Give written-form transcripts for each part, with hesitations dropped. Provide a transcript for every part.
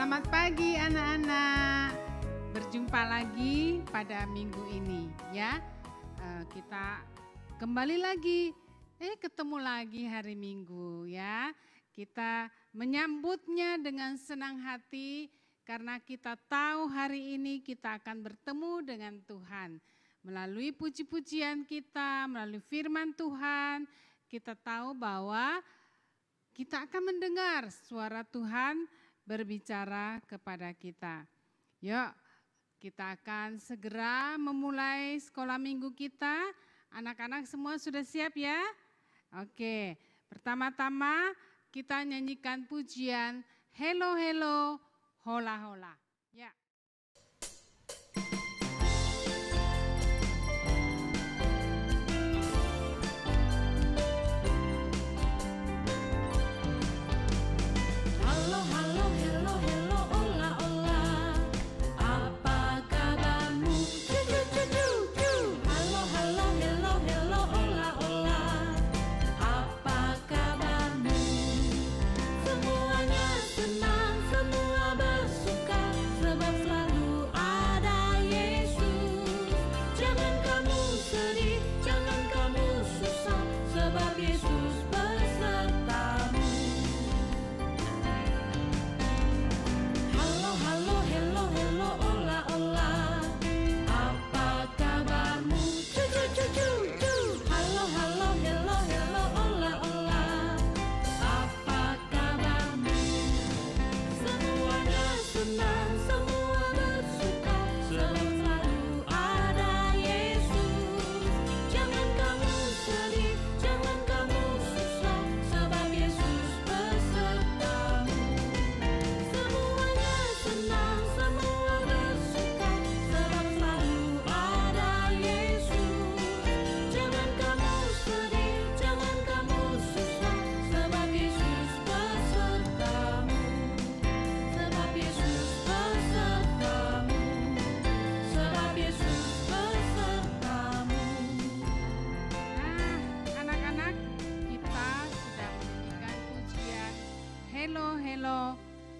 Selamat pagi anak-anak. Berjumpa lagi pada minggu ini ya. Kita kembali lagi, ketemu lagi hari Minggu ya. Kita menyambutnya dengan senang hati karena kita tahu hari ini kita akan bertemu dengan Tuhan. Melalui puji-pujian kita, melalui firman Tuhan, kita tahu bahwa kita akan mendengar suara Tuhan berbicara kepada kita. Yuk, kita akan segera memulai sekolah minggu kita. Anak-anak semua sudah siap ya? Oke, pertama-tama kita nyanyikan pujian Hello Hello Hola Hola. Ya.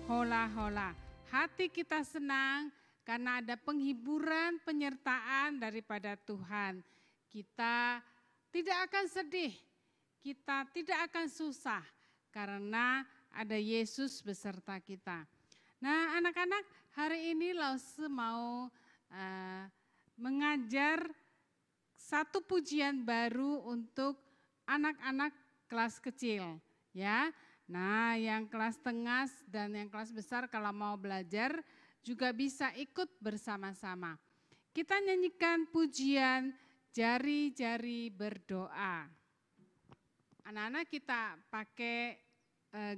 Hola-hola, hati kita senang karena ada penghiburan, penyertaan daripada Tuhan. Kita tidak akan sedih, kita tidak akan susah karena ada Yesus beserta kita. Nah anak-anak, hari ini Lause mau mengajar satu pujian baru untuk anak-anak kelas kecil ya. Nah, yang kelas tengah dan yang kelas besar kalau mau belajar juga bisa ikut bersama-sama. Kita nyanyikan pujian Jari-jari berdoa. Anak-anak kita pakai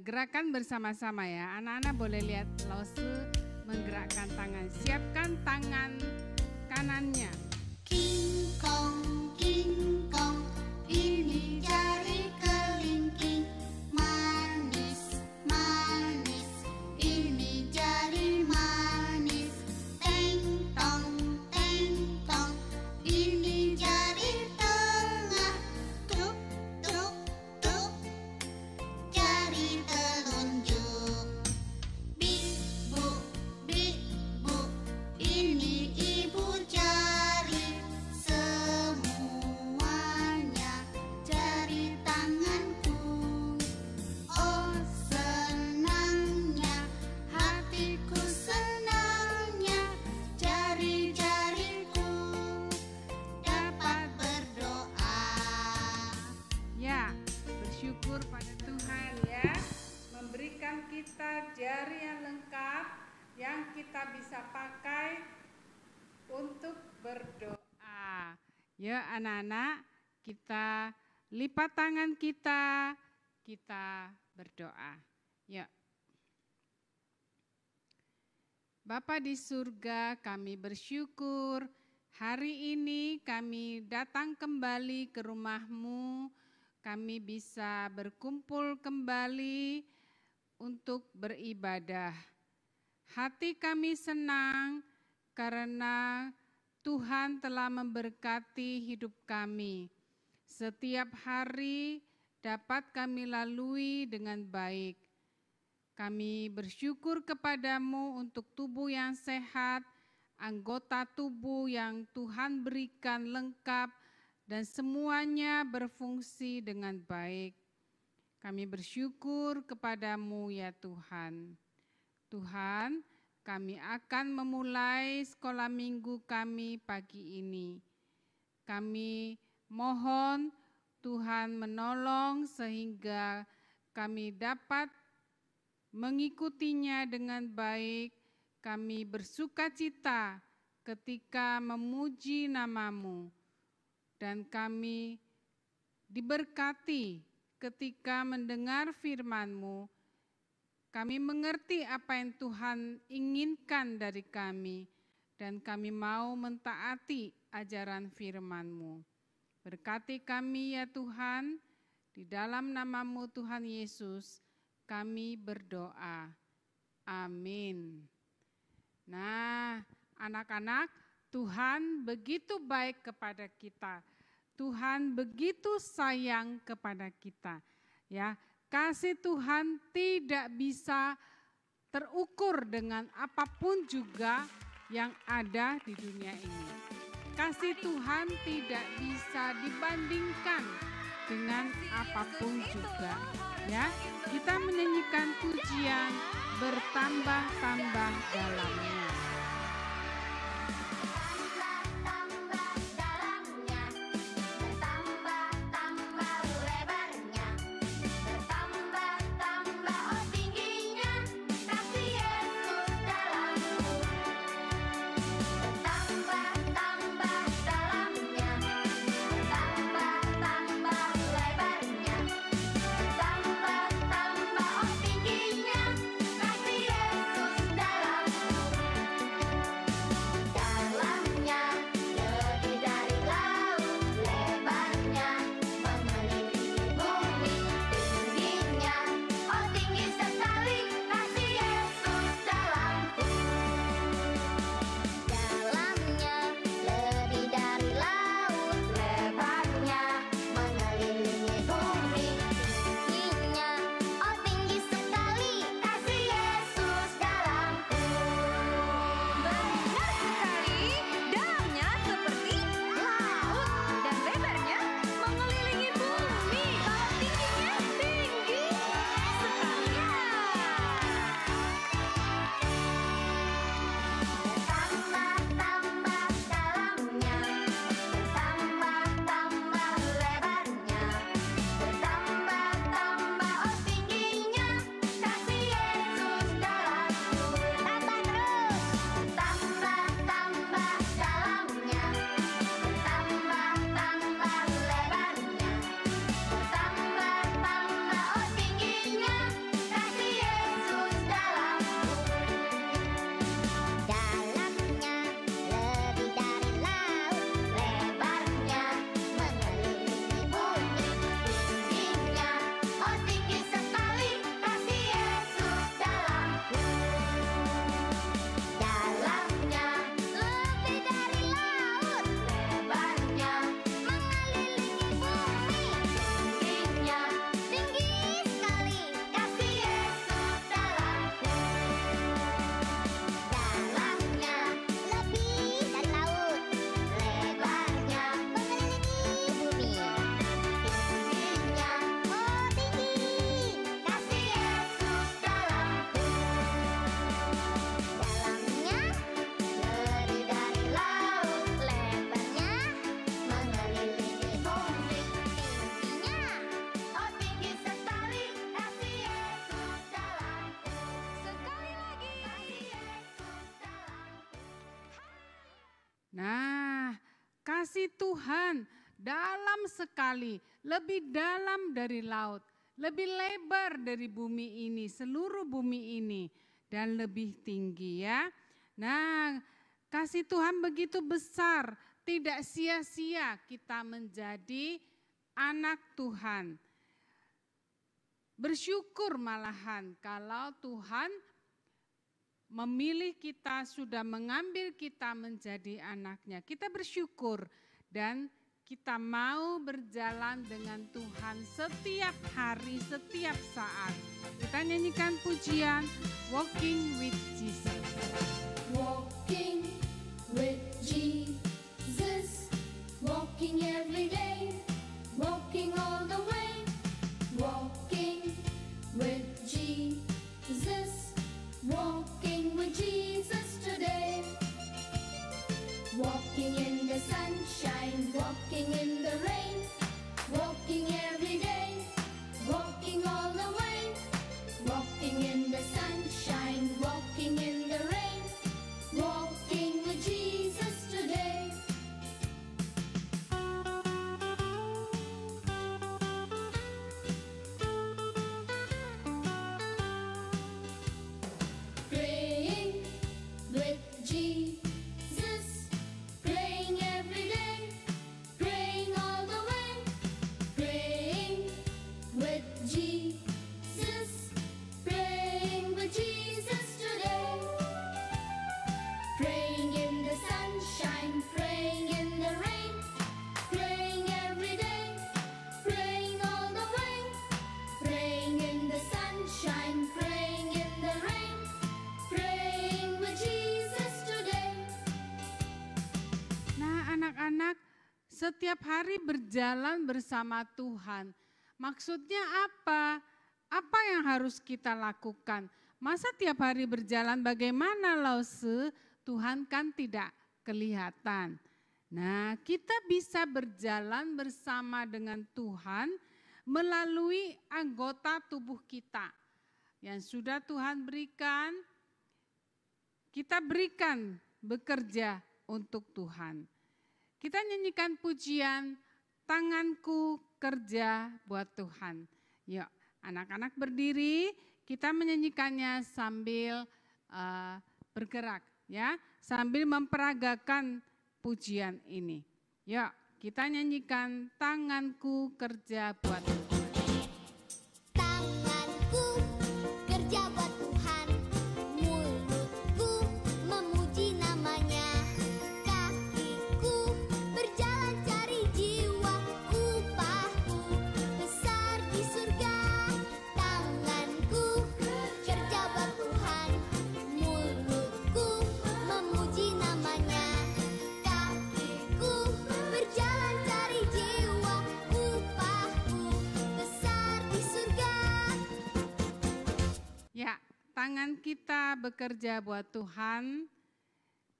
gerakan bersama-sama ya. Anak-anak boleh lihat Lause menggerakkan tangan. Siapkan tangan kanannya. King kong, ini jari kelingking. Jari yang lengkap yang kita bisa pakai untuk berdoa. Ya anak-anak, kita lipat tangan kita berdoa. Ya. Bapa di surga, kami bersyukur hari ini kami datang kembali ke rumah-Mu. Kami bisa berkumpul kembali untuk beribadah. Hati kami senang karena Tuhan telah memberkati hidup kami. Setiap hari dapat kami lalui dengan baik. Kami bersyukur kepadamu untuk tubuh yang sehat, anggota tubuh yang Tuhan berikan lengkap, dan semuanya berfungsi dengan baik. Kami bersyukur kepadamu ya Tuhan. Tuhan, kami akan memulai sekolah minggu kami pagi ini. Kami mohon Tuhan menolong sehingga kami dapat mengikutinya dengan baik. Kami bersukacita ketika memuji nama-Mu, dan kami diberkati ketika mendengar firman-Mu. Kami mengerti apa yang Tuhan inginkan dari kami, dan kami mau mentaati ajaran firman-Mu. Berkati kami ya Tuhan, di dalam nama-Mu Tuhan Yesus kami berdoa. Amin. Nah, anak-anak, Tuhan begitu baik kepada kita. Tuhan begitu sayang kepada kita. Ya, kasih Tuhan tidak bisa terukur dengan apapun juga yang ada di dunia ini. Kasih Tuhan tidak bisa dibandingkan dengan apapun juga. Ya, kita menyanyikan pujian bertambah-tambah dalamnya. Nah, kasih Tuhan dalam sekali, lebih dalam dari laut, lebih lebar dari bumi ini, seluruh bumi ini, dan lebih tinggi ya. Nah, kasih Tuhan begitu besar, tidak sia-sia kita menjadi anak Tuhan. Bersyukur malahan kalau Tuhan memilih kita, sudah mengambil kita menjadi anaknya. Kita bersyukur dan kita mau berjalan dengan Tuhan setiap hari, setiap saat. Kita nyanyikan pujian Walking with Jesus. Walking with Jesus, walking every day, walking all the way, walking with Jesus, walking with Jesus today. Walking in the sunshine, walking in the rain, walking every day, walking all the way, walking in the sunshine, walking in the rain, walking with Jesus today. Praying with Jesus, praying every day, praying all the way, praying with Jesus, praying with Jesus today. Praying in the sunshine, praying in the rain, praying every day, praying all the way, praying in the sunshine, praying in the rain, praying with Jesus today. Nah, anak-anak, setiap hari berjalan bersama Tuhan. Maksudnya apa? Apa yang harus kita lakukan? Masa tiap hari berjalan bagaimana, Lause? Tuhan kan tidak kelihatan. Nah, kita bisa berjalan bersama dengan Tuhan melalui anggota tubuh kita yang sudah Tuhan berikan. Kita berikan bekerja untuk Tuhan. Kita nyanyikan pujian Tanganku Kerja Buat Tuhan. Yuk, anak-anak berdiri, kita menyanyikannya sambil bergerak, ya, sambil memperagakan pujian ini. Yuk, kita nyanyikan Tanganku Kerja Buat Tuhan. Tanganku kerja buat Tuhan, mulutku memuji namanya, kakiku berjalan cari jiwa, upahku besar di surga. Tanganku kerja buat Tuhan, mulutku memuji namanya, kakiku berjalan cari jiwa, upahku besar di surga. Ya, tangan kita bekerja buat Tuhan,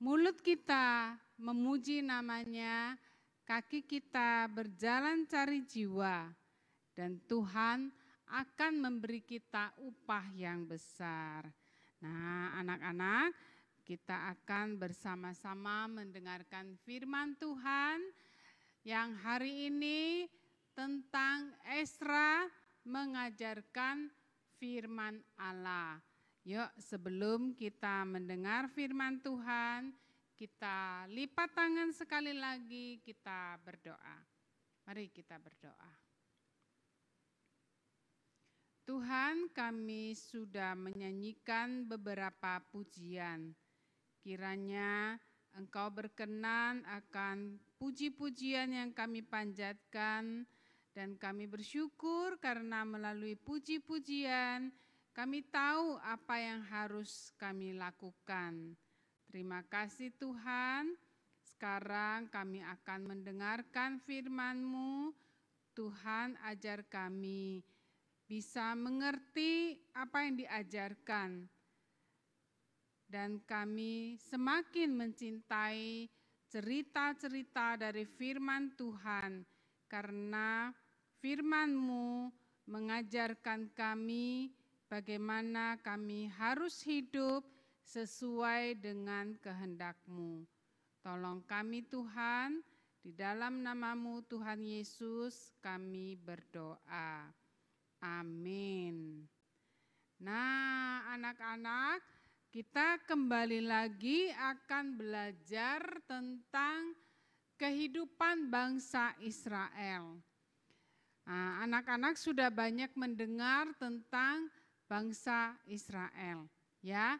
mulut kita memuji namanya, kaki kita berjalan cari jiwa, dan Tuhan akan memberi kita upah yang besar. Nah, anak-anak, kita akan bersama-sama mendengarkan firman Tuhan yang hari ini tentang Ezra mengajarkan firman Allah. Yuk, sebelum kita mendengar firman Tuhan, kita lipat tangan sekali lagi, kita berdoa. Mari kita berdoa. Tuhan, kami sudah menyanyikan beberapa pujian. Kiranya Engkau berkenan akan puji-pujian yang kami panjatkan, dan kami bersyukur karena melalui puji-pujian kami tahu apa yang harus kami lakukan. Terima kasih Tuhan. Sekarang kami akan mendengarkan firman-Mu. Tuhan, ajar kami bisa mengerti apa yang diajarkan, dan kami semakin mencintai cerita-cerita dari firman Tuhan, karena firman-Mu mengajarkan kami bagaimana kami harus hidup sesuai dengan kehendak-Mu. Tolong kami Tuhan, di dalam nama-Mu Tuhan Yesus kami berdoa. Amin. Nah, anak-anak, kita kembali lagi akan belajar tentang kehidupan bangsa Israel. Nah, anak-anak sudah banyak mendengar tentang bangsa Israel, ya.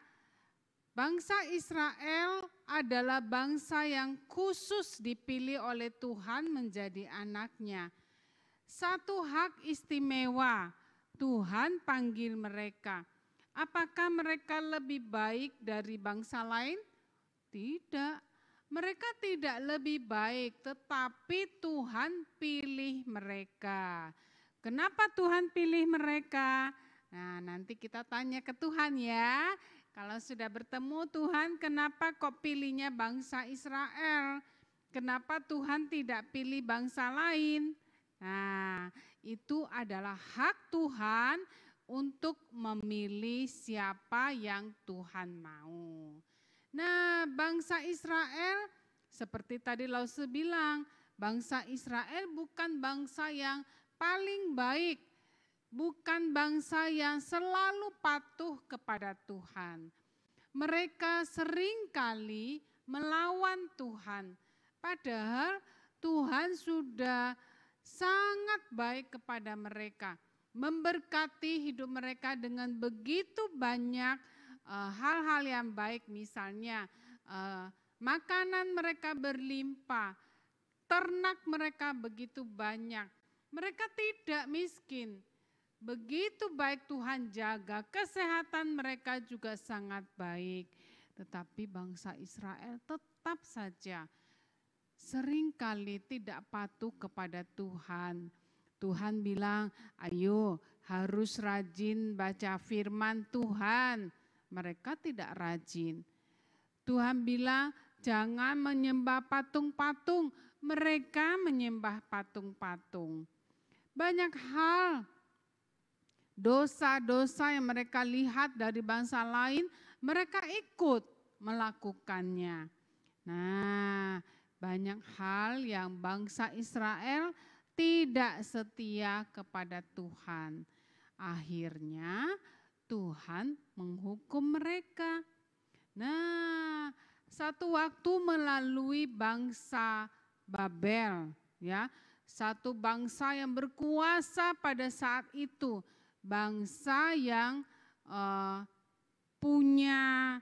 Bangsa Israel adalah bangsa yang khusus dipilih oleh Tuhan menjadi anaknya. Satu hak istimewa, Tuhan panggil mereka. Apakah mereka lebih baik dari bangsa lain? Tidak. Mereka tidak lebih baik, tetapi Tuhan pilih mereka. Kenapa Tuhan pilih mereka? Nah, nanti kita tanya ke Tuhan ya. Kalau sudah bertemu Tuhan, kenapa kok pilihnya bangsa Israel? Kenapa Tuhan tidak pilih bangsa lain? Nah, itu adalah hak Tuhan untuk memilih siapa yang Tuhan mau. Nah, bangsa Israel seperti tadi Lause bilang, bangsa Israel bukan bangsa yang paling baik, bukan bangsa yang selalu patuh kepada Tuhan. Mereka seringkali melawan Tuhan, padahal Tuhan sudah sangat baik kepada mereka, memberkati hidup mereka dengan begitu banyak hal-hal yang baik, misalnya makanan mereka berlimpah, ternak mereka begitu banyak, mereka tidak miskin. Begitu baik Tuhan jaga, kesehatan mereka juga sangat baik. Tetapi bangsa Israel tetap saja seringkali tidak patuh kepada Tuhan. Tuhan bilang, ayo harus rajin baca firman Tuhan. Mereka tidak rajin. Tuhan bilang, jangan menyembah patung-patung. Mereka menyembah patung-patung. Banyak hal, dosa-dosa yang mereka lihat dari bangsa lain, mereka ikut melakukannya. Nah, banyak hal yang bangsa Israel tidak setia kepada Tuhan. Akhirnya Tuhan menghukum mereka. Nah, satu waktu melalui bangsa Babel, ya, satu bangsa yang berkuasa pada saat itu, bangsa yang punya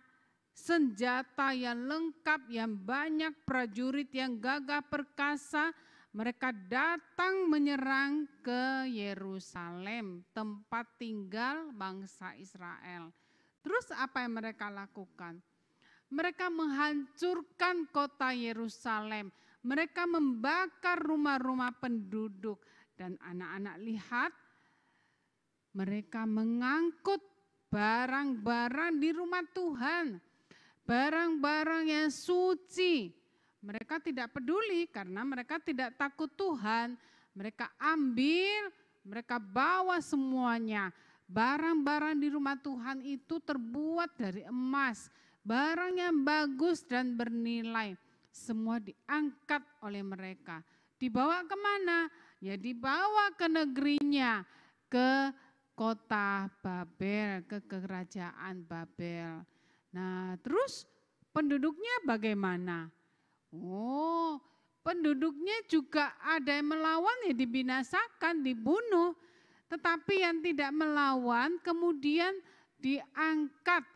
senjata yang lengkap, yang banyak prajurit yang gagah perkasa, mereka datang menyerang ke Yerusalem, tempat tinggal bangsa Israel. Terus apa yang mereka lakukan? Mereka menghancurkan kota Yerusalem, mereka membakar rumah-rumah penduduk, dan anak-anak lihat, mereka mengangkut barang-barang di rumah Tuhan, barang-barang yang suci. Mereka tidak peduli karena mereka tidak takut Tuhan. Mereka ambil, mereka bawa semuanya. Barang-barang di rumah Tuhan itu terbuat dari emas, barang yang bagus dan bernilai. Semua diangkat oleh mereka. Dibawa kemana? Ya dibawa ke negerinya, ke kota Babel, ke kerajaan Babel. Nah, terus penduduknya bagaimana? Oh, penduduknya juga ada yang melawan, ya dibinasakan, dibunuh. Tetapi yang tidak melawan kemudian diangkat.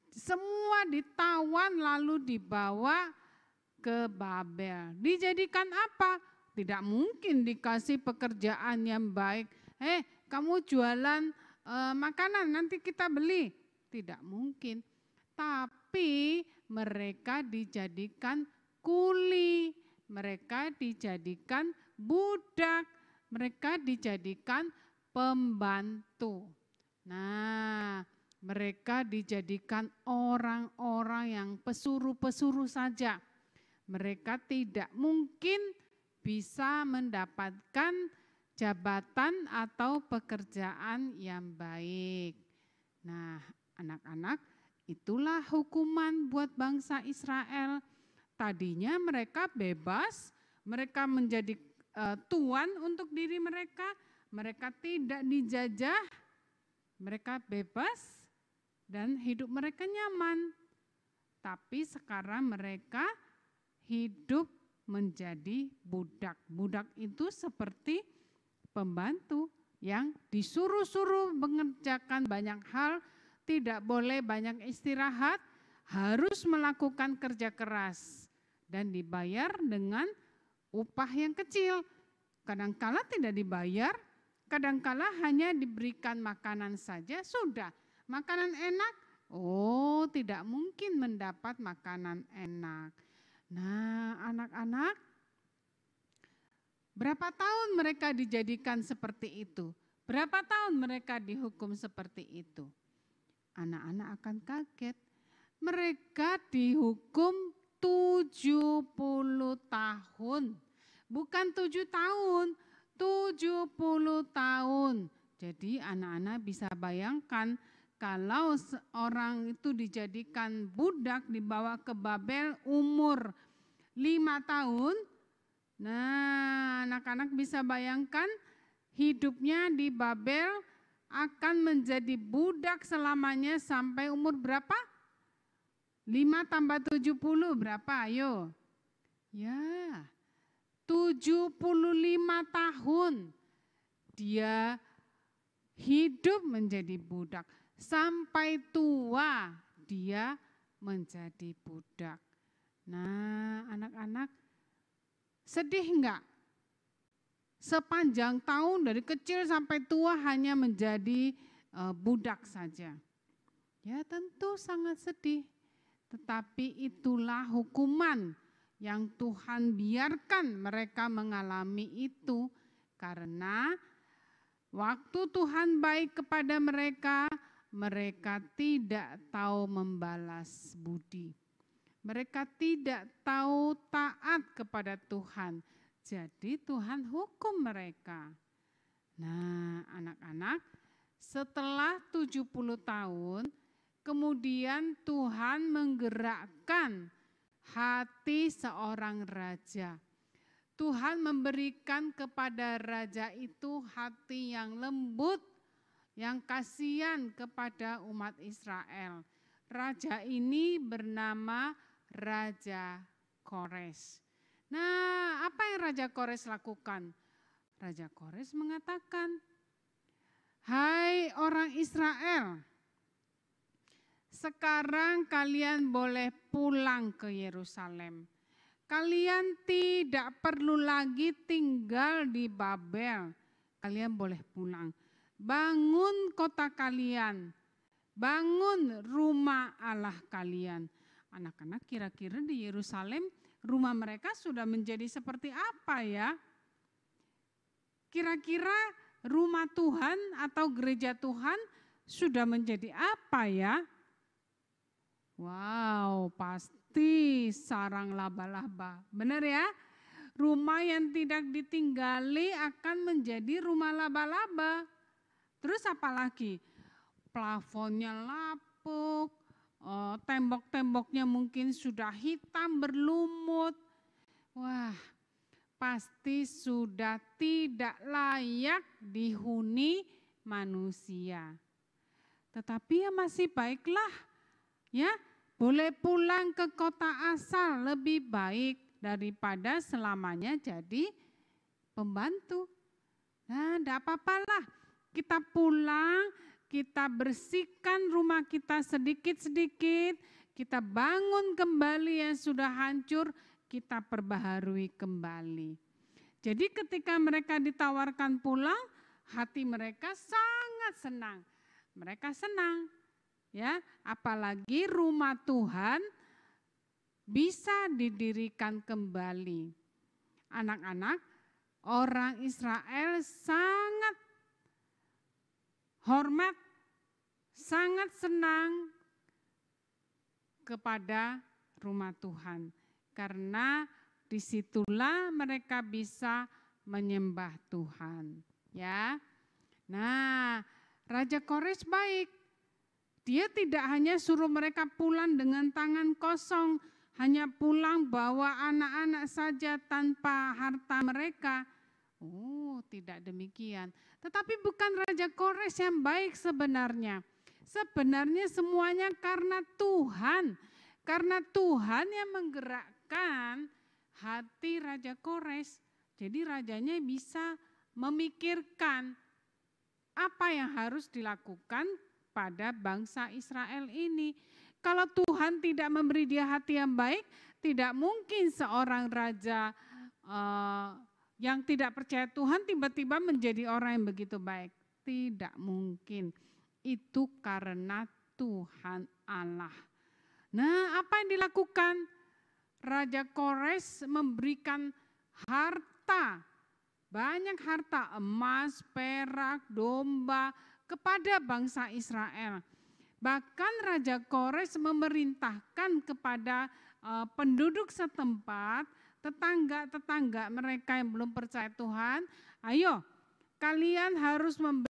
Semua ditawan lalu dibawa ke Babel. Dijadikan apa? Tidak mungkin dikasih pekerjaan yang baik. Kamu jualan makanan, nanti kita beli. Tidak mungkin. Tapi mereka dijadikan kuli, mereka dijadikan budak, mereka dijadikan pembantu. Nah, mereka dijadikan orang-orang yang pesuruh-pesuruh saja. Mereka tidak mungkin bisa mendapatkan jabatan atau pekerjaan yang baik. Nah, anak-anak, itulah hukuman buat bangsa Israel. Tadinya mereka bebas, mereka menjadi tuan untuk diri mereka, mereka tidak dijajah, mereka bebas dan hidup mereka nyaman. Tapi sekarang mereka hidup menjadi budak. Budak itu seperti pembantu yang disuruh-suruh mengerjakan banyak hal, tidak boleh banyak istirahat, harus melakukan kerja keras dan dibayar dengan upah yang kecil. Kadangkala tidak dibayar, kadangkala hanya diberikan makanan saja, sudah. Makanan enak, oh tidak mungkin mendapat makanan enak. Nah, anak-anak, berapa tahun mereka dijadikan seperti itu? Berapa tahun mereka dihukum seperti itu? Anak-anak akan kaget. Mereka dihukum 70 tahun. Bukan 7 tahun, 70 tahun. Jadi anak-anak bisa bayangkan kalau seorang itu dijadikan budak dibawa ke Babel umur 5 tahun. Nah, anak-anak bisa bayangkan hidupnya di Babel akan menjadi budak selamanya sampai umur berapa? 5 tambah 70 berapa? Ayo. Ya, 75 tahun dia hidup menjadi budak. Sampai tua dia menjadi budak. Nah, anak-anak sedih enggak? Sepanjang tahun dari kecil sampai tua hanya menjadi budak saja. Ya tentu sangat sedih. Tetapi itulah hukuman yang Tuhan biarkan mereka mengalami itu. Karena waktu Tuhan baik kepada mereka, mereka tidak tahu membalas budi. Mereka tidak tahu taat kepada Tuhan. Jadi Tuhan hukum mereka. Nah, anak-anak, setelah 70 tahun, kemudian Tuhan menggerakkan hati seorang raja. Tuhan memberikan kepada raja itu hati yang lembut, yang kasihan kepada umat Israel. Raja ini bernama Raja Kores. Nah, apa yang Raja Kores lakukan? Raja Kores mengatakan, "Hai orang Israel, sekarang kalian boleh pulang ke Yerusalem. Kalian tidak perlu lagi tinggal di Babel. Kalian boleh pulang. Bangun kota kalian, bangun rumah Allah kalian." Anak-anak, kira-kira di Yerusalem rumah mereka sudah menjadi seperti apa ya? Kira-kira rumah Tuhan atau gereja Tuhan sudah menjadi apa ya? Wow, pasti sarang laba-laba. Benar ya? Rumah yang tidak ditinggali akan menjadi rumah laba-laba. Terus apa lagi? Plafonnya lapuk, tembok-temboknya mungkin sudah hitam berlumut. Wah, pasti sudah tidak layak dihuni manusia. Tetapi ya masih baiklah, ya boleh pulang ke kota asal, lebih baik daripada selamanya jadi pembantu. Nah, enggak apa-apalah, kita pulang, kita bersihkan rumah kita sedikit-sedikit, kita bangun kembali yang sudah hancur, kita perbaharui kembali. Jadi ketika mereka ditawarkan pulang, hati mereka sangat senang. Mereka senang, ya, apalagi rumah Tuhan bisa didirikan kembali. Anak-anak, orang Israel sangat hormat, sangat senang kepada rumah Tuhan. Karena disitulah mereka bisa menyembah Tuhan. Ya, nah Raja Kores baik. Dia tidak hanya suruh mereka pulang dengan tangan kosong, hanya pulang bawa anak-anak saja tanpa harta mereka. Oh, tidak demikian. Tetapi bukan Raja Kores yang baik sebenarnya. Sebenarnya semuanya karena Tuhan. Karena Tuhan yang menggerakkan hati Raja Kores. Jadi rajanya bisa memikirkan apa yang harus dilakukan pada bangsa Israel ini. Kalau Tuhan Tuhan tidak memberi dia hati yang baik, tidak mungkin seorang raja yang tidak percaya Tuhan tiba-tiba menjadi orang yang begitu baik. Tidak mungkin. Itu karena Tuhan Allah. Nah, apa yang dilakukan? Raja Kores memberikan harta, banyak harta, emas, perak, domba kepada bangsa Israel. Bahkan Raja Kores memerintahkan kepada penduduk setempat, tetangga-tetangga mereka yang belum percaya Tuhan, ayo kalian harus memberi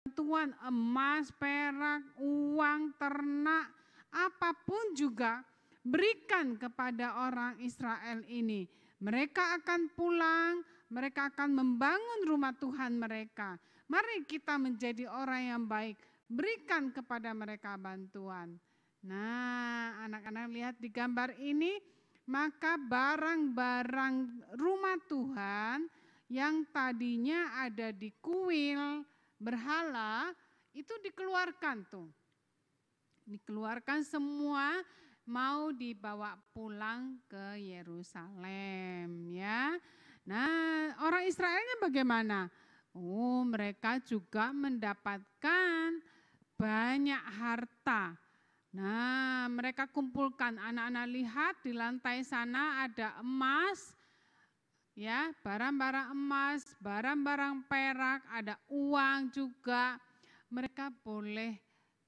bantuan emas, perak, uang, ternak, apapun juga berikan kepada orang Israel ini. Mereka akan pulang, mereka akan membangun rumah Tuhan mereka. Mari kita menjadi orang yang baik, berikan kepada mereka bantuan. Nah, anak-anak lihat di gambar ini, maka barang-barang rumah Tuhan yang tadinya ada di kuil berhala itu dikeluarkan tuh. Dikeluarkan semua, mau dibawa pulang ke Yerusalem ya. Nah, orang Israelnya bagaimana? Oh, mereka juga mendapatkan banyak harta. Nah, mereka kumpulkan, anak-anak lihat di lantai sana ada emas, ya, barang-barang emas, barang-barang perak, ada uang juga. Mereka boleh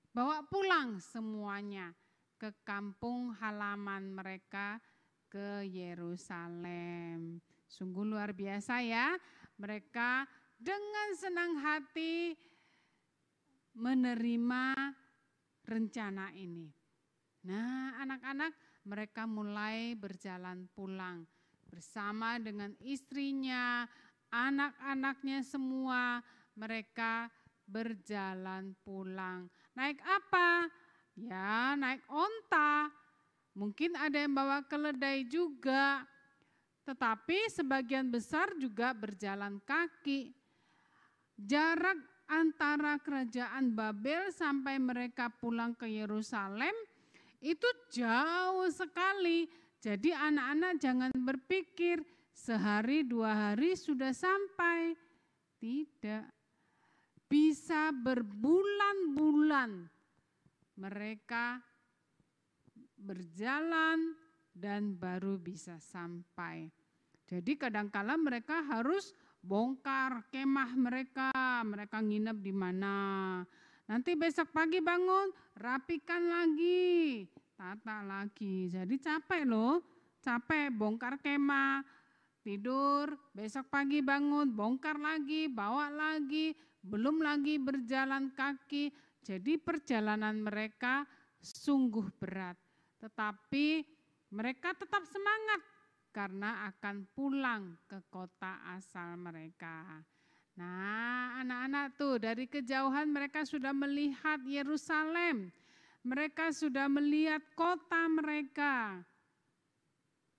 bawa pulang semuanya ke kampung halaman mereka, ke Yerusalem. Sungguh luar biasa ya, mereka dengan senang hati menerima rencana ini. Nah, anak-anak mereka mulai berjalan pulang bersama dengan istrinya, anak-anaknya semua, mereka berjalan pulang. Naik apa? Ya, naik onta. Mungkin ada yang bawa keledai juga, tetapi sebagian besar juga berjalan kaki. Jarak antara kerajaan Babel sampai mereka pulang ke Yerusalem itu jauh sekali. Jadi anak-anak jangan berpikir sehari 2 hari sudah sampai. Tidak. Bisa berbulan-bulan mereka berjalan dan baru bisa sampai. Jadi kadang-kala mereka harus bongkar kemah mereka nginep di mana. Nanti besok pagi bangun, rapikan lagi, tata lagi. Jadi capek loh, capek bongkar kemah, tidur, besok pagi bangun, bongkar lagi, bawa lagi, belum lagi berjalan kaki. Jadi perjalanan mereka sungguh berat. Tetapi mereka tetap semangat karena akan pulang ke kota asal mereka. Nah, anak-anak tuh dari kejauhan mereka sudah melihat Yerusalem. Mereka sudah melihat kota mereka.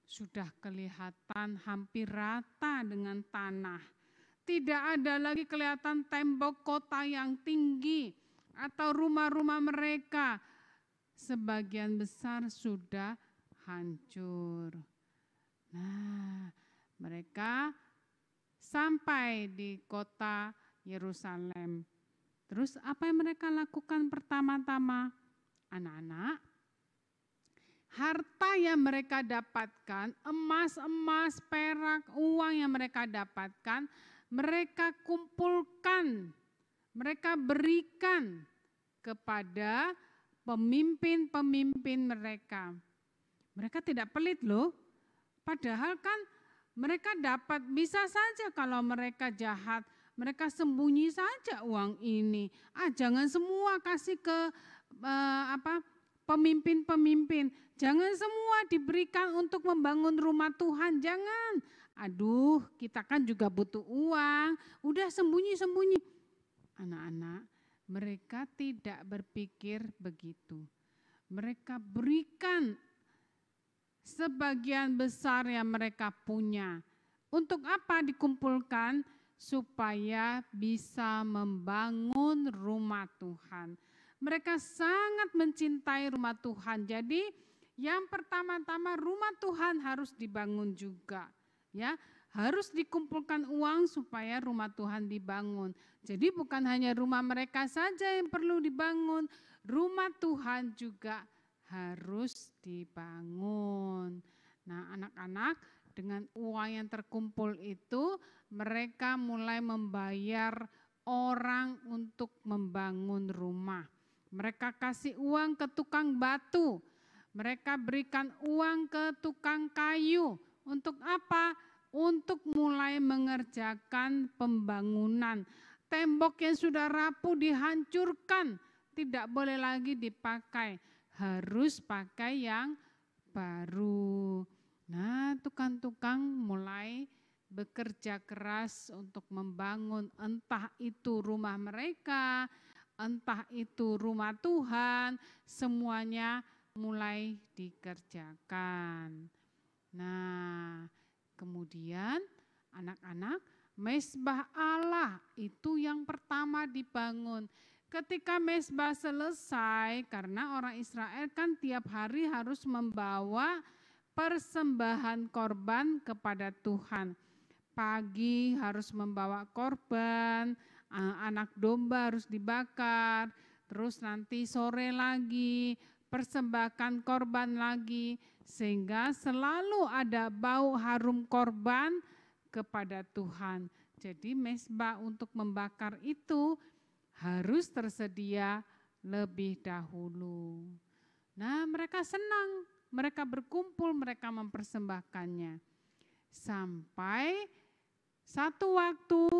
Sudah kelihatan hampir rata dengan tanah. Tidak ada lagi kelihatan tembok kota yang tinggi atau rumah-rumah mereka. Sebagian besar sudah hancur. Nah, mereka sampai di kota Yerusalem. Terus apa yang mereka lakukan pertama-tama? Anak-anak, harta yang mereka dapatkan, emas, perak, uang yang mereka dapatkan, mereka kumpulkan, mereka berikan kepada pemimpin-pemimpin mereka. Mereka tidak pelit loh. Padahal kan mereka dapat, bisa saja kalau mereka jahat, mereka sembunyi saja uang ini. Jangan semua kasih ke pemimpin-pemimpin. Jangan semua diberikan untuk membangun rumah Tuhan, jangan. Aduh, kita kan juga butuh uang. Udah sembunyi-sembunyi. Anak-anak, mereka tidak berpikir begitu. Mereka berikan sebagian besar yang mereka punya. Untuk apa dikumpulkan? Supaya bisa membangun rumah Tuhan. Mereka sangat mencintai rumah Tuhan. Jadi yang pertama-tama rumah Tuhan harus dibangun juga, ya. Harus dikumpulkan uang supaya rumah Tuhan dibangun. Jadi bukan hanya rumah mereka saja yang perlu dibangun, rumah Tuhan juga harus dibangun. Nah, anak-anak, dengan uang yang terkumpul itu mereka mulai membayar orang untuk membangun rumah. Mereka kasih uang ke tukang batu, mereka berikan uang ke tukang kayu. Untuk apa? Untuk mulai mengerjakan pembangunan. Tembok yang sudah rapuh dihancurkan, tidak boleh lagi dipakai, harus pakai yang baru. Nah, tukang-tukang mulai bekerja keras untuk membangun entah itu rumah mereka, entah itu rumah Tuhan, semuanya mulai dikerjakan. Nah, kemudian anak-anak, mezbah Allah itu yang pertama dibangun. Ketika mezbah selesai, karena orang Israel kan tiap hari harus membawa persembahan korban kepada Tuhan. Pagi harus membawa korban, anak domba harus dibakar, terus nanti sore lagi persembahkan korban lagi, sehingga selalu ada bau harum korban kepada Tuhan. Jadi mezbah untuk membakar itu harus tersedia lebih dahulu. Nah, mereka senang, mereka berkumpul, mereka mempersembahkannya. Sampai satu waktu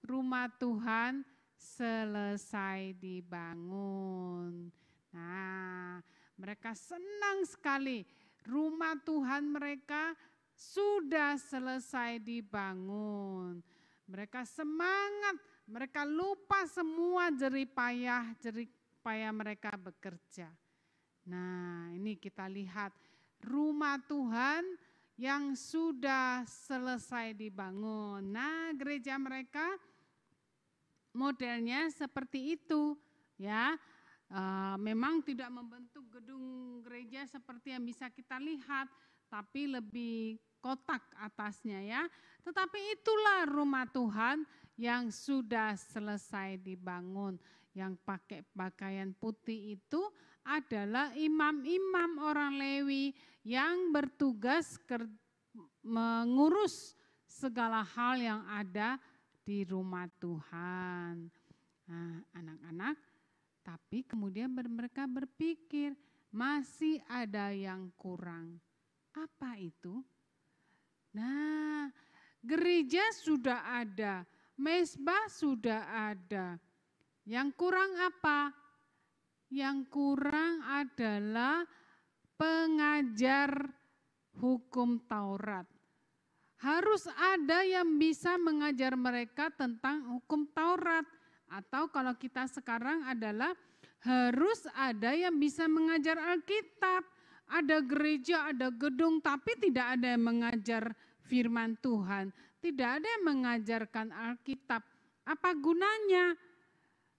rumah Tuhan selesai dibangun. Nah, mereka senang sekali. Rumah Tuhan mereka sudah selesai dibangun. Mereka semangat, mereka lupa semua jerih payah mereka bekerja. Nah, ini kita lihat rumah Tuhan yang sudah selesai dibangun. Nah, gereja mereka modelnya seperti itu, ya. Memang tidak membentuk gedung gereja seperti yang bisa kita lihat, tapi lebih kotak atasnya, ya. Tetapi itulah rumah Tuhan yang sudah selesai dibangun. Yang pakai pakaian putih itu adalah imam-imam orang Lewi yang bertugas mengurus segala hal yang ada di rumah Tuhan. Nah, anak-anak, tapi kemudian mereka berpikir masih ada yang kurang. Apa itu? Nah, gereja sudah ada, mezbah sudah ada. Yang kurang apa? Yang kurang adalah pengajar hukum Taurat. Harus ada yang bisa mengajar mereka tentang hukum Taurat. Atau kalau kita sekarang adalah harus ada yang bisa mengajar Alkitab. Ada gereja, ada gedung, tapi tidak ada yang mengajar firman Tuhan. Tidak ada yang mengajarkan Alkitab. Apa gunanya?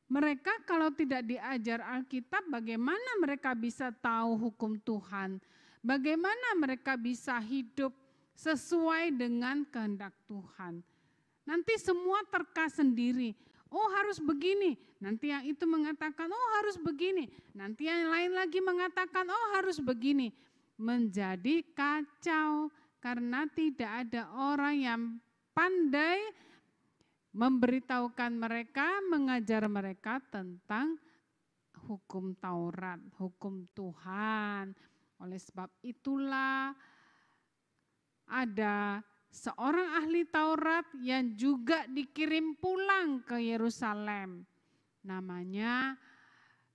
Mereka kalau tidak diajar Alkitab, bagaimana mereka bisa tahu hukum Tuhan? Bagaimana mereka bisa hidup sesuai dengan kehendak Tuhan? Nanti semua terka sendiri. Oh, harus begini. Nanti yang itu mengatakan, oh harus begini. Nanti yang lain lagi mengatakan, oh harus begini. Menjadi kacau karena tidak ada orang yang pandai memberitahukan mereka, mengajar mereka tentang hukum Taurat, hukum Tuhan. Oleh sebab itulah ada seorang ahli Taurat yang juga dikirim pulang ke Yerusalem. Namanya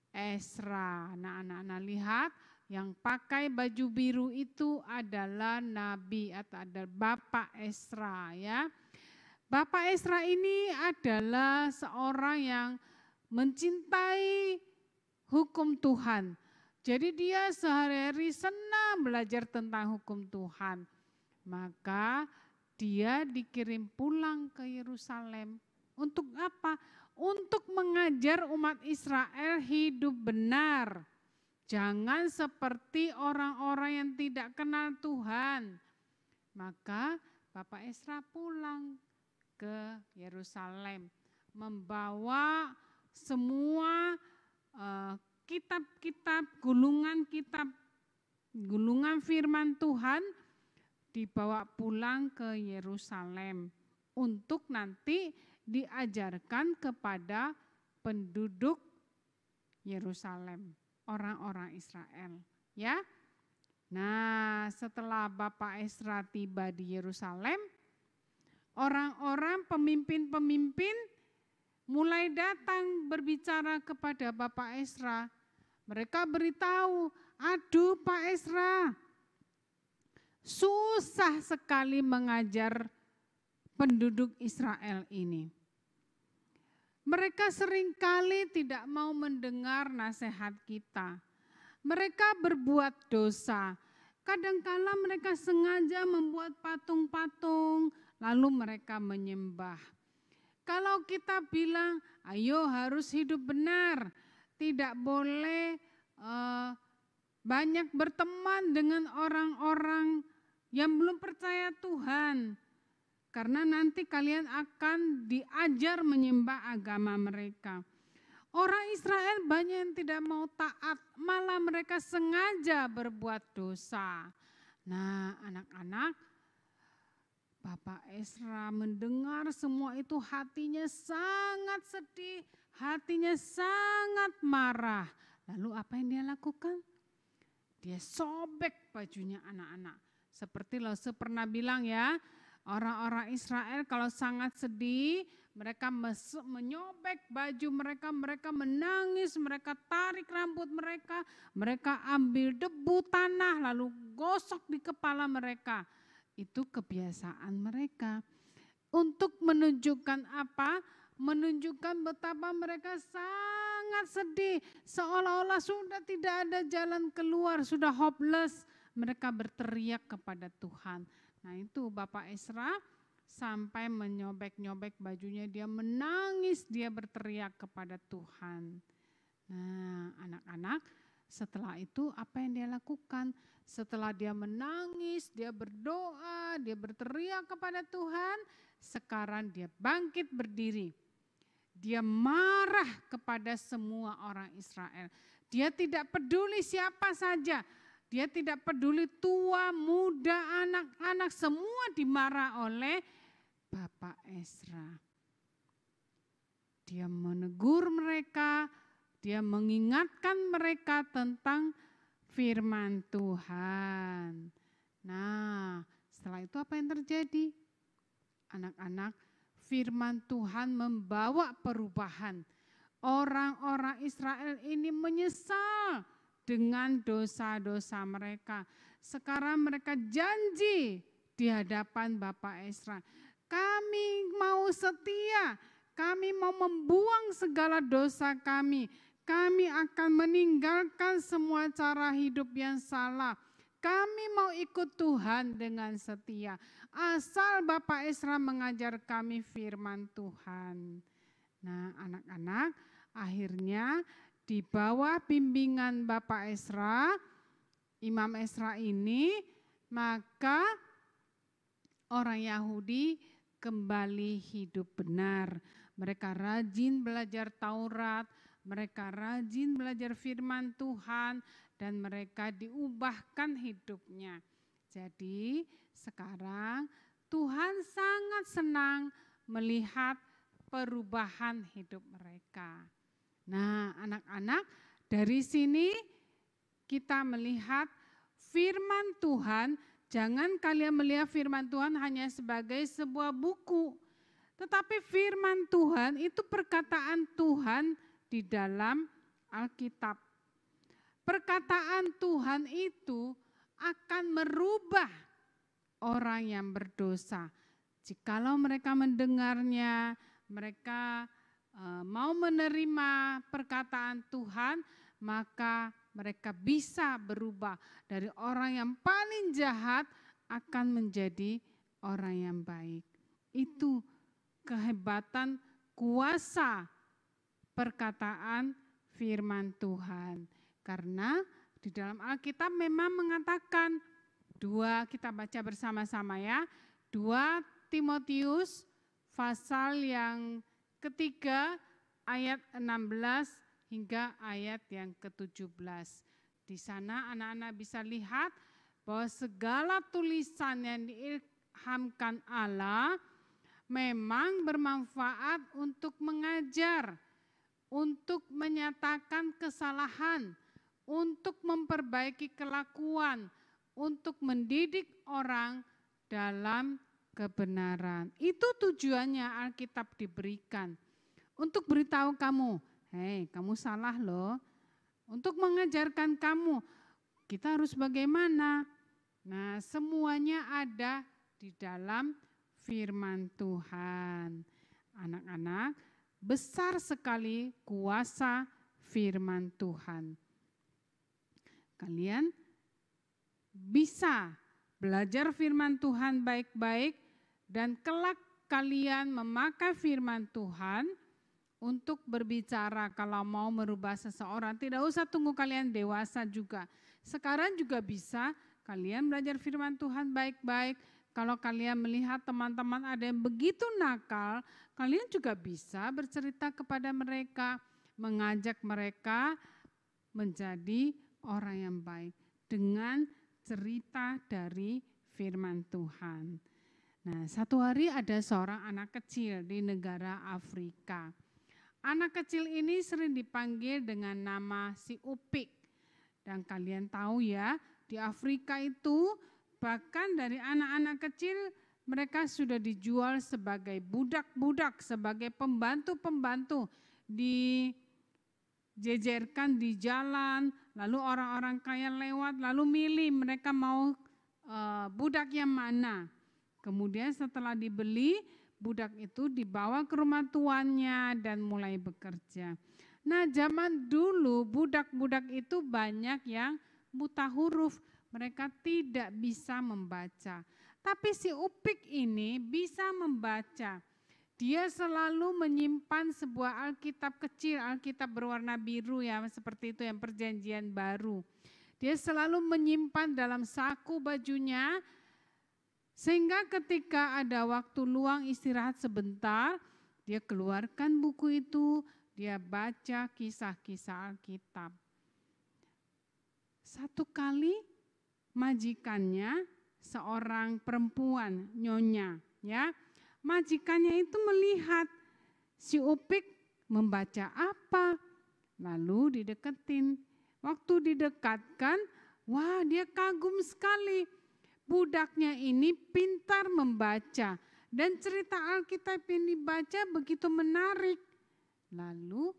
Ezra. Nah, anak-anak lihat, yang pakai baju biru itu adalah nabi atau ada Bapak Ezra, ya. Bapak Ezra ini adalah seorang yang mencintai hukum Tuhan. Jadi dia sehari-hari senang belajar tentang hukum Tuhan. Maka dia dikirim pulang ke Yerusalem. Untuk apa? untuk mengajar umat Israel hidup benar. Jangan seperti orang-orang yang tidak kenal Tuhan. Maka Bapak Ezra pulang ke Yerusalem, membawa semua kitab-kitab, gulungan firman Tuhan dibawa pulang ke Yerusalem untuk nanti diajarkan kepada penduduk Yerusalem, orang-orang Israel, ya. Nah, setelah Bapak Ezra tiba di Yerusalem, orang-orang pemimpin-pemimpin mulai datang berbicara kepada Bapak Ezra. Mereka beritahu, aduh Pak Ezra, susah sekali mengajar penduduk Israel ini. Mereka seringkali tidak mau mendengar nasihat kita. Mereka berbuat dosa. Kadangkala mereka sengaja membuat patung-patung, lalu mereka menyembah. Kalau kita bilang, ayo harus hidup benar, tidak boleh banyak berteman dengan orang-orang yang belum percaya Tuhan. Karena nanti kalian akan diajar menyembah agama mereka. Orang Israel banyak yang tidak mau taat, malah mereka sengaja berbuat dosa. Nah, anak-anak, Bapak Ezra mendengar semua itu hatinya sangat sedih, hatinya sangat marah. Lalu apa yang dia lakukan? Dia sobek bajunya anak-anak. Seperti Lose pernah bilang ya, orang-orang Israel kalau sangat sedih, mereka menyobek baju mereka, mereka menangis, mereka tarik rambut mereka ambil debu tanah lalu gosok di kepala mereka. Itu kebiasaan mereka. Untuk menunjukkan apa? Menunjukkan betapa mereka sangat sedih, seolah-olah sudah tidak ada jalan keluar, sudah hopeless. Mereka berteriak kepada Tuhan. Nah itu Bapak Ezra sampai menyobek-nyobek bajunya, dia menangis, dia berteriak kepada Tuhan. Nah anak-anak, setelah itu apa yang dia lakukan? Setelah dia menangis, dia berdoa, dia berteriak kepada Tuhan, sekarang dia bangkit berdiri. Dia marah kepada semua orang Israel. Dia tidak peduli siapa saja. Dia tidak peduli tua, muda, anak-anak, semua dimarah oleh Bapak Ezra. Dia menegur mereka, dia mengingatkan mereka tentang firman Tuhan. Nah, setelah itu apa yang terjadi? Anak-anak, firman Tuhan membawa perubahan. Orang-orang Israel ini menyesal dengan dosa-dosa mereka. Sekarang mereka janji di hadapan Bapak Ezra, kami mau setia, kami mau membuang segala dosa kami akan meninggalkan semua cara hidup yang salah. Kami mau ikut Tuhan dengan setia. Asal Bapak Ezra mengajar kami firman Tuhan. Nah anak-anak, akhirnya di bawah bimbingan Bapak Ezra, Imam Ezra ini, maka orang Yahudi kembali hidup benar. Mereka rajin belajar Taurat, mereka rajin belajar firman Tuhan, dan mereka diubahkan hidupnya. Jadi sekarang Tuhan sangat senang melihat perubahan hidup mereka. Nah anak-anak, dari sini kita melihat firman Tuhan, jangan kalian melihat firman Tuhan hanya sebagai sebuah buku. Tetapi firman Tuhan itu perkataan Tuhan di dalam Alkitab. Perkataan Tuhan itu akan merubah orang yang berdosa. Jikalau mereka mendengarnya, mereka mau menerima perkataan Tuhan, maka mereka bisa berubah dari orang yang paling jahat akan menjadi orang yang baik. Itu kehebatan kuasa perkataan firman Tuhan. Karena di dalam Alkitab memang mengatakan, kita baca bersama-sama ya, 2 Timotius pasal yang ketiga ayat 16 hingga ayat yang ke-17. Di sana anak-anak bisa lihat bahwa segala tulisan yang diilhamkan Allah memang bermanfaat untuk mengajar, untuk menyatakan kesalahan, untuk memperbaiki kelakuan, untuk mendidik orang dalam kebenaran. Itu tujuannya Alkitab diberikan. Untuk beritahu kamu, hei kamu salah loh. Untuk mengajarkan kamu, kita harus bagaimana. Nah, semuanya ada di dalam firman Tuhan. Anak-anak, besar sekali kuasa firman Tuhan. Kalian bisa belajar firman Tuhan baik-baik dan kelak kalian memakai firman Tuhan untuk berbicara kalau mau merubah seseorang. Tidak usah tunggu kalian dewasa juga. Sekarang juga bisa kalian belajar firman Tuhan baik-baik. Kalau kalian melihat teman-teman ada yang begitu nakal, kalian juga bisa bercerita kepada mereka, mengajak mereka menjadi orang yang baik dengan cerita dari firman Tuhan. Nah, satu hari ada seorang anak kecil di negara Afrika. Anak kecil ini sering dipanggil dengan nama si Upik. Dan kalian tahu ya, di Afrika itu bahkan dari anak-anak kecil mereka sudah dijual sebagai budak-budak, sebagai pembantu-pembantu, dijejerkan di jalan, lalu orang-orang kaya lewat, lalu milih mereka mau budak yang mana. Kemudian setelah dibeli, budak itu dibawa ke rumah tuannya dan mulai bekerja. Nah, zaman dulu budak-budak itu banyak yang buta huruf, mereka tidak bisa membaca. Tapi si Upik ini bisa membaca. Dia selalu menyimpan sebuah Alkitab kecil, Alkitab berwarna biru ya, seperti itu yang Perjanjian Baru. Dia selalu menyimpan dalam saku bajunya, sehingga ketika ada waktu luang istirahat sebentar, dia keluarkan buku itu, dia baca kisah-kisah Alkitab. Satu kali majikannya, seorang perempuan, nyonya, ya, majikannya itu melihat si Upik membaca apa, lalu dideketin. Waktu didekatkan, wah dia kagum sekali. Budaknya ini pintar membaca dan cerita Alkitab yang dibaca begitu menarik. Lalu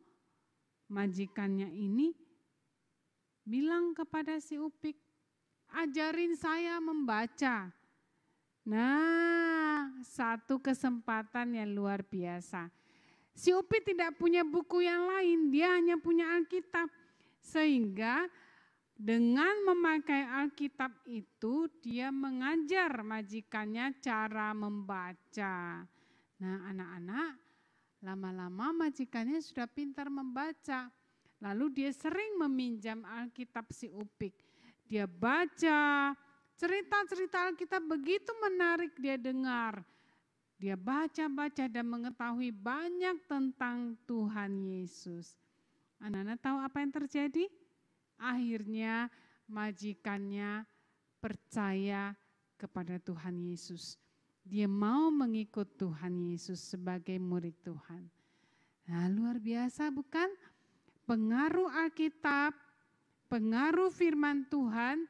majikannya ini bilang kepada si Upik, ajarin saya membaca. Nah, satu kesempatan yang luar biasa. Si Upik tidak punya buku yang lain, dia hanya punya Alkitab. Sehingga dengan memakai Alkitab itu dia mengajar majikannya cara membaca. Nah, anak-anak, lama-lama majikannya sudah pintar membaca. Lalu dia sering meminjam Alkitab si Upik. Dia baca, cerita-cerita Alkitab begitu menarik dia dengar. Dia baca-baca dan mengetahui banyak tentang Tuhan Yesus. Anak-anak tahu apa yang terjadi? Akhirnya majikannya percaya kepada Tuhan Yesus. Dia mau mengikut Tuhan Yesus sebagai murid Tuhan. Nah, luar biasa bukan? Pengaruh Alkitab, pengaruh firman Tuhan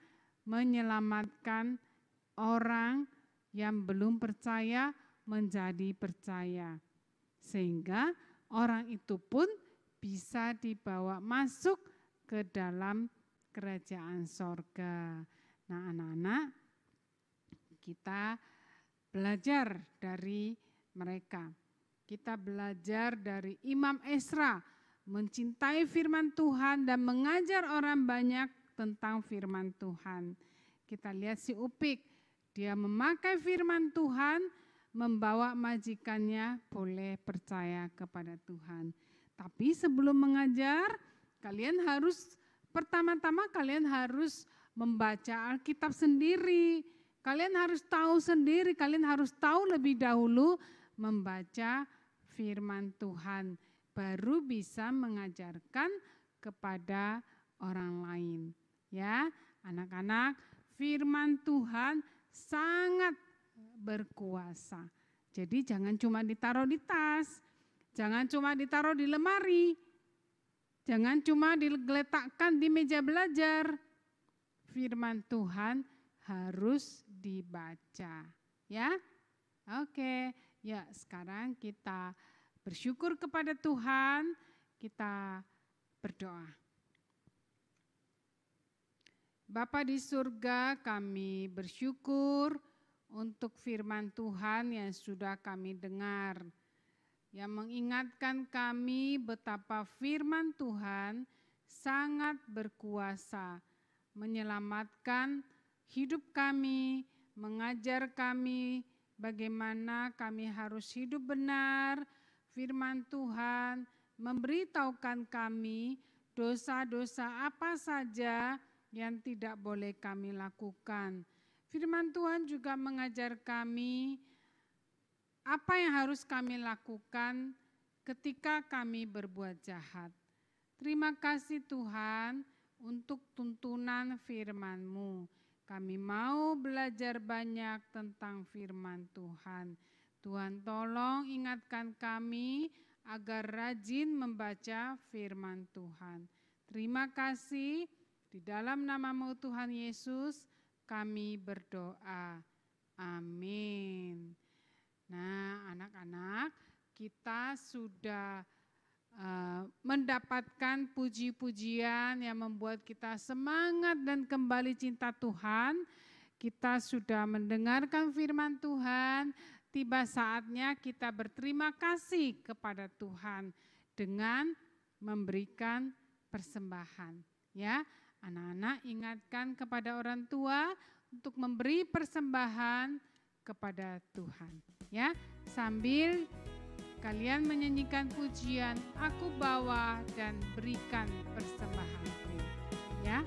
menyelamatkan orang yang belum percaya menjadi percaya. Sehingga orang itu pun bisa dibawa masuk ke dalam kerajaan sorga. Nah, anak-anak, kita belajar dari mereka. Kita belajar dari Imam Esra, mencintai firman Tuhan dan mengajar orang banyak tentang firman Tuhan. Kita lihat si Upik, dia memakai firman Tuhan, membawa majikannya boleh percaya kepada Tuhan. Tapi sebelum mengajar, pertama-tama kalian harus membaca Alkitab sendiri. Kalian harus tahu sendiri, kalian harus tahu lebih dahulu membaca firman Tuhan. Baru bisa mengajarkan kepada orang lain. Ya, anak-anak, firman Tuhan sangat berkuasa. Jadi jangan cuma ditaruh di tas, jangan cuma ditaruh di lemari, jangan cuma diletakkan di meja belajar. Firman Tuhan harus dibaca, ya. Oke, ya sekarang kita bersyukur kepada Tuhan, kita berdoa. Bapa di surga, kami bersyukur untuk firman Tuhan yang sudah kami dengar, yang mengingatkan kami betapa firman Tuhan sangat berkuasa, menyelamatkan hidup kami, mengajar kami bagaimana kami harus hidup benar. Firman Tuhan memberitahukan kami dosa-dosa apa saja yang tidak boleh kami lakukan. Firman Tuhan juga mengajar kami apa yang harus kami lakukan ketika kami berbuat jahat. Terima kasih Tuhan untuk tuntunan firman-Mu. Kami mau belajar banyak tentang firman Tuhan. Tuhan tolong ingatkan kami agar rajin membaca firman Tuhan. Terima kasih, di dalam nama-Mu Tuhan Yesus kami berdoa. Amin. Nah, anak-anak, kita sudah mendapatkan puji-pujian yang membuat kita semangat dan kembali cinta Tuhan. Kita sudah mendengarkan firman Tuhan, tiba saatnya kita berterima kasih kepada Tuhan dengan memberikan persembahan. Ya, anak-anak ingatkan kepada orang tua untuk memberi persembahan kepada Tuhan. Ya, sambil kalian menyanyikan pujian, aku bawa dan berikan persembahanku. Ya.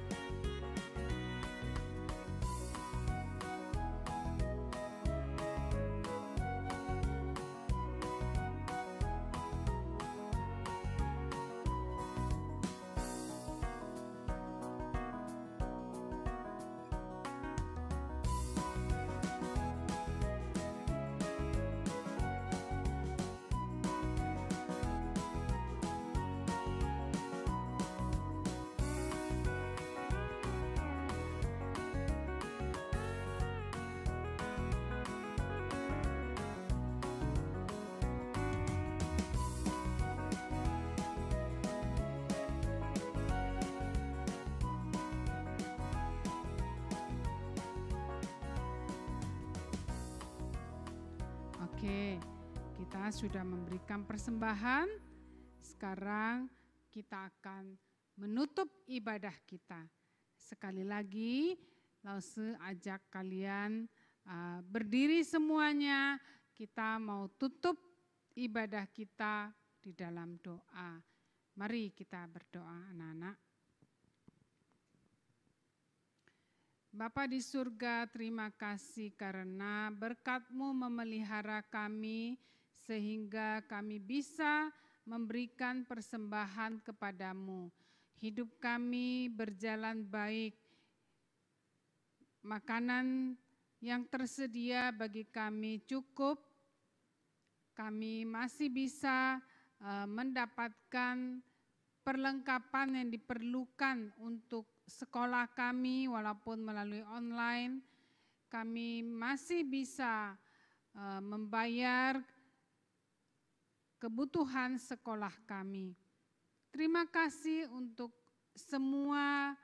Oke, kita sudah memberikan persembahan. Sekarang kita akan menutup ibadah kita. Sekali lagi, Lause ajak kalian berdiri semuanya. Kita mau tutup ibadah kita di dalam doa. Mari kita berdoa, anak-anak. Bapa di surga, terima kasih karena berkat-Mu memelihara kami sehingga kami bisa memberikan persembahan kepadamu. Hidup kami berjalan baik, makanan yang tersedia bagi kami cukup, kami masih bisa mendapatkan perlengkapan yang diperlukan untuk sekolah kami walaupun melalui online. Kami masih bisa membayar kebutuhan sekolah kami. Terima kasih untuk semua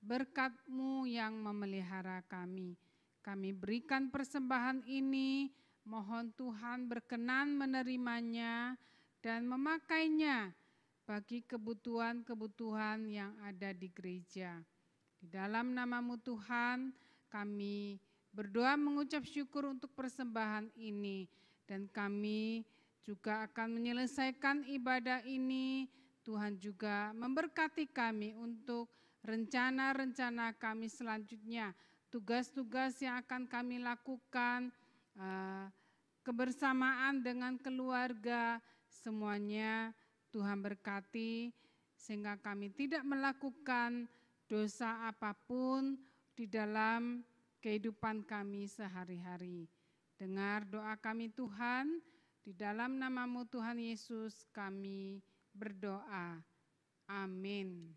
berkat-Mu yang memelihara kami. Kami berikan persembahan ini, mohon Tuhan berkenan menerimanya dan memakainya bagi kebutuhan-kebutuhan yang ada di gereja. Di dalam nama-Mu Tuhan, kami berdoa mengucap syukur untuk persembahan ini, dan kami juga akan menyelesaikan ibadah ini. Tuhan juga memberkati kami untuk rencana-rencana kami selanjutnya, tugas-tugas yang akan kami lakukan, kebersamaan dengan keluarga, semuanya Tuhan berkati sehingga kami tidak melakukan dosa apapun di dalam kehidupan kami sehari-hari. Dengar doa kami Tuhan, di dalam nama-Mu Tuhan Yesus kami berdoa. Amin.